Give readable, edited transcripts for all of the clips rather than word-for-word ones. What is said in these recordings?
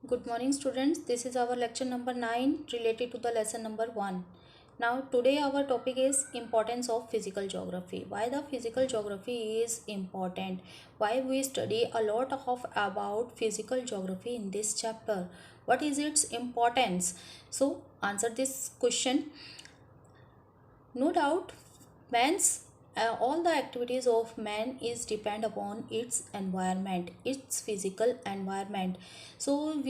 Good morning, students. This is our lecture number 9 related to the lesson number 1. Now, today our topic is importance of physical geography. Why the physical geography is important? Why we study a lot of about physical geography in this chapter? What is its importance? So, answer this question. No doubt, man's all the activities of man is depend upon its environment, its physical environment. So,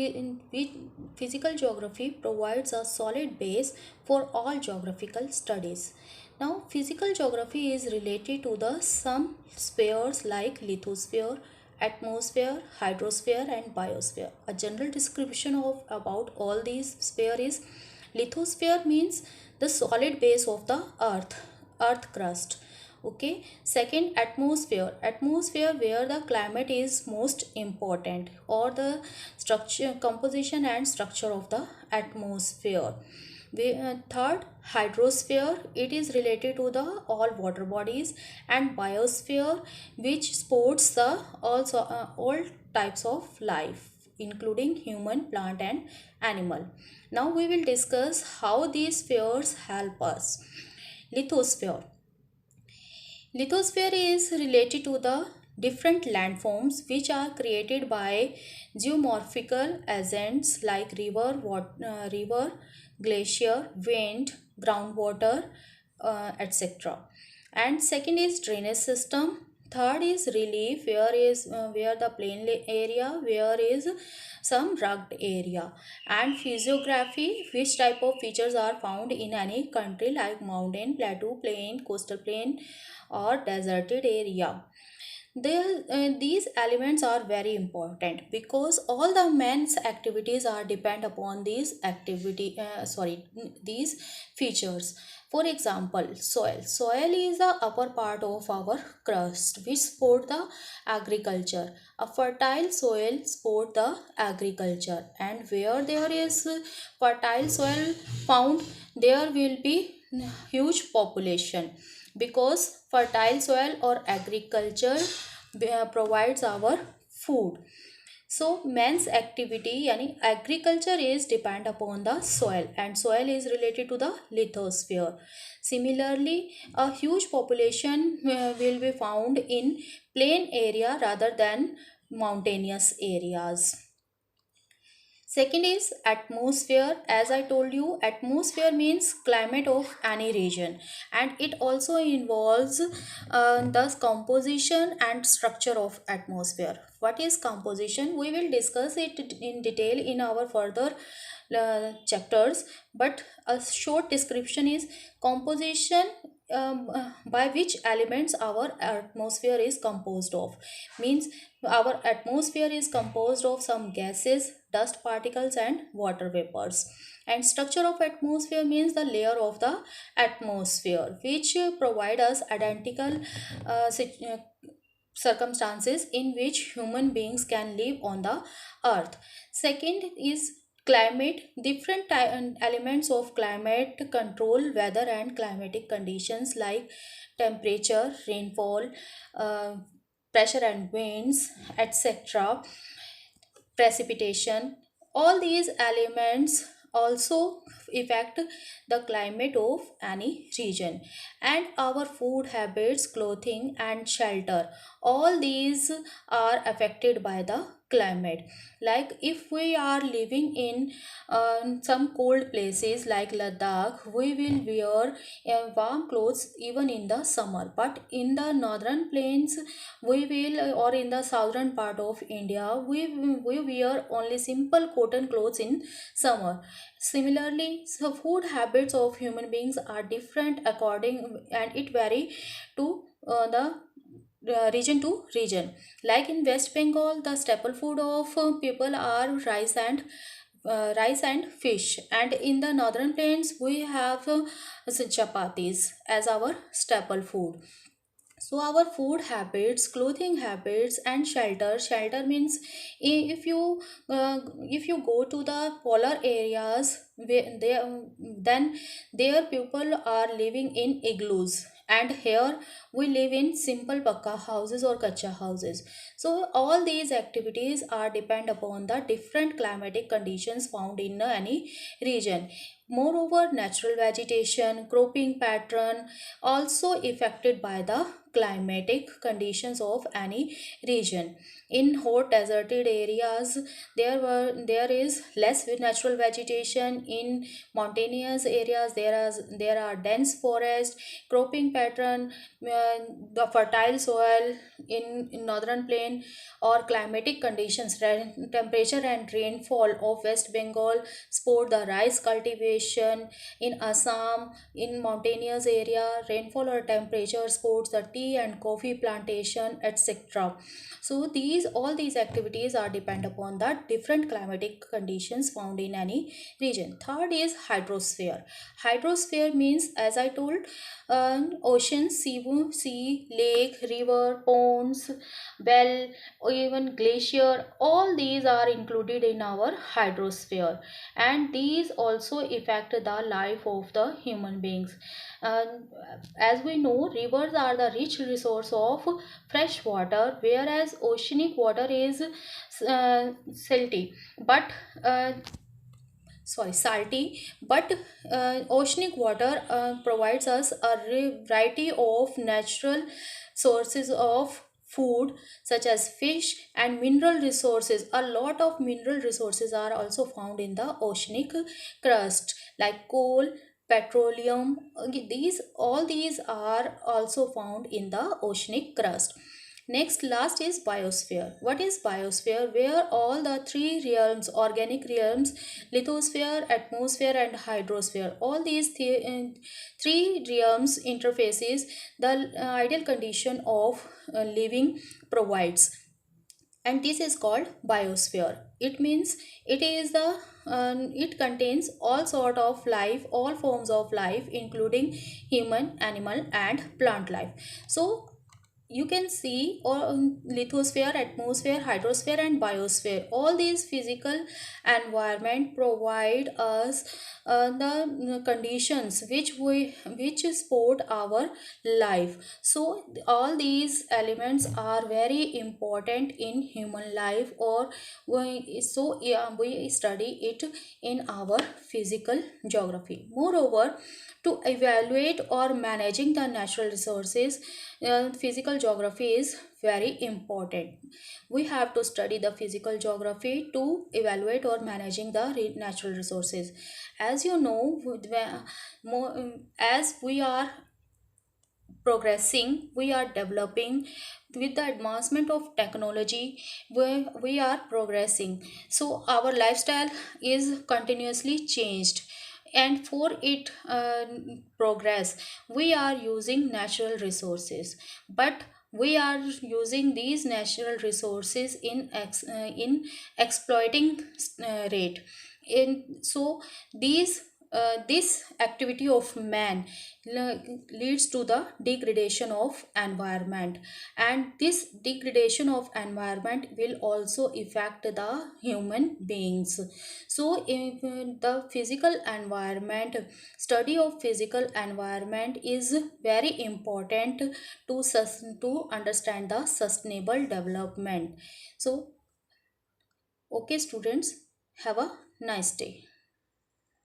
physical geography provides a solid base for all geographical studies. Now, physical geography is related to the some spheres like lithosphere, atmosphere, hydrosphere, and biosphere. A general description of about all these sphere is lithosphere means the solid base of the earth crust. Okay, second, atmosphere where the climate is most important, or the structure, composition and structure of the atmosphere. Third, hydrosphere, it is related to the all water bodies, and biosphere which supports the all types of life including human, plant and animal. Now we will discuss how these spheres help us. Lithosphere. Lithosphere is related to the different landforms which are created by geomorphical agents like river, glacier, wind, groundwater, etc. And second is drainage system. Third is relief, where the plain area, where is some rugged area. And physiography, which type of features are found in any country like mountain, plateau, plain, coastal plain, or deserted area. These elements are very important because all the man's activities are depend upon these features. For example, soil is the upper part of our crust which support the agriculture. A fertile soil support the agriculture, and where there is fertile soil found, there will be huge population, because fertile soil or agriculture provides our food. So man's activity yani agriculture is depend upon the soil, and soil is related to the lithosphere. Similarly, a huge population will be found in plain area rather than mountainous areas. Second is atmosphere. As I told you, atmosphere means climate of any region, and it also involves the composition and structure of atmosphere. What is composition? We will discuss it in detail in our further chapters, but a short description is composition, by which elements our atmosphere is composed of. Means our atmosphere is composed of some gases, dust particles and water vapors. And structure of atmosphere means the layer of the atmosphere which provide us identical circumstances in which human beings can live on the earth. Second is climate. Different elements of climate control weather and climatic conditions like temperature, rainfall, uh, pressure and winds, etc., precipitation. All these elements also affect the climate of any region. And our food habits, clothing and shelter, all these are affected by the climate. Like if we are living in some cold places like Ladakh, we will wear warm clothes even in the summer, but in the northern plains we will, or in the southern part of India, we wear only simple cotton clothes in summer. Similarly, so food habits of human beings are different according, and it vary to the region to region. Like in West Bengal, the staple food of people are rice and fish, and in the northern plains we have chapatis as our staple food. So our food habits, clothing habits and shelter means if you if you go to the polar areas where they, then their people are living in igloos, and here we live in simple pakka houses or kacha houses. So all these activities are depend upon the different climatic conditions found in any region. Moreover, natural vegetation, cropping pattern also affected by the climatic conditions of any region. In hot deserted areas, there is less natural vegetation. In mountainous areas, there are dense forest, cropping pattern, the fertile soil in northern plain, or climatic conditions, temperature and rainfall of West Bengal support the rice cultivation. In Assam, in mountainous area, rainfall or temperature supports the tea and coffee plantation, etc. So these all these activities are depend upon the different climatic conditions found in any region. Third is hydrosphere. Hydrosphere means, as I told, ocean, sea, lake, river, ponds, well, or even glacier, all these are included in our hydrosphere, and these also affect the life of the human beings. And as we know, rivers are the rich resource of fresh water, whereas oceanic water is salty, but salty, but oceanic water provides us a variety of natural sources of food, such as fish, and mineral resources. A lot of mineral resources are also found in the oceanic crust, like coal, petroleum. Okay, these are also found in the oceanic crust. Next, last is biosphere. What is biosphere? Where all the three realms, organic realms, lithosphere, atmosphere, and hydrosphere, all these three realms interfaces the ideal condition of living provides, and this is called biosphere. It means it contains all sort of life, all forms of life, including human, animal, and plant life. So you can see all lithosphere, atmosphere, hydrosphere, and biosphere, all these physical environment provide us the conditions which support our life. So all these elements are very important in human life, or we study it in our physical geography. Moreover, to evaluate or managing the natural resources, physical geography is very important. We have to study the physical geography to evaluate or managing the natural resources. As you know, as we are progressing, we are developing with the advancement of technology, we are progressing, so our lifestyle is continuously changed, and for it progress, we are using natural resources, but we are using these natural resources in exploiting rate. In so these this activity of man leads to the degradation of environment, and this degradation of environment will also affect the human beings. So if the physical environment, study of physical environment is very important to understand the sustainable development. So okay students, have a nice day.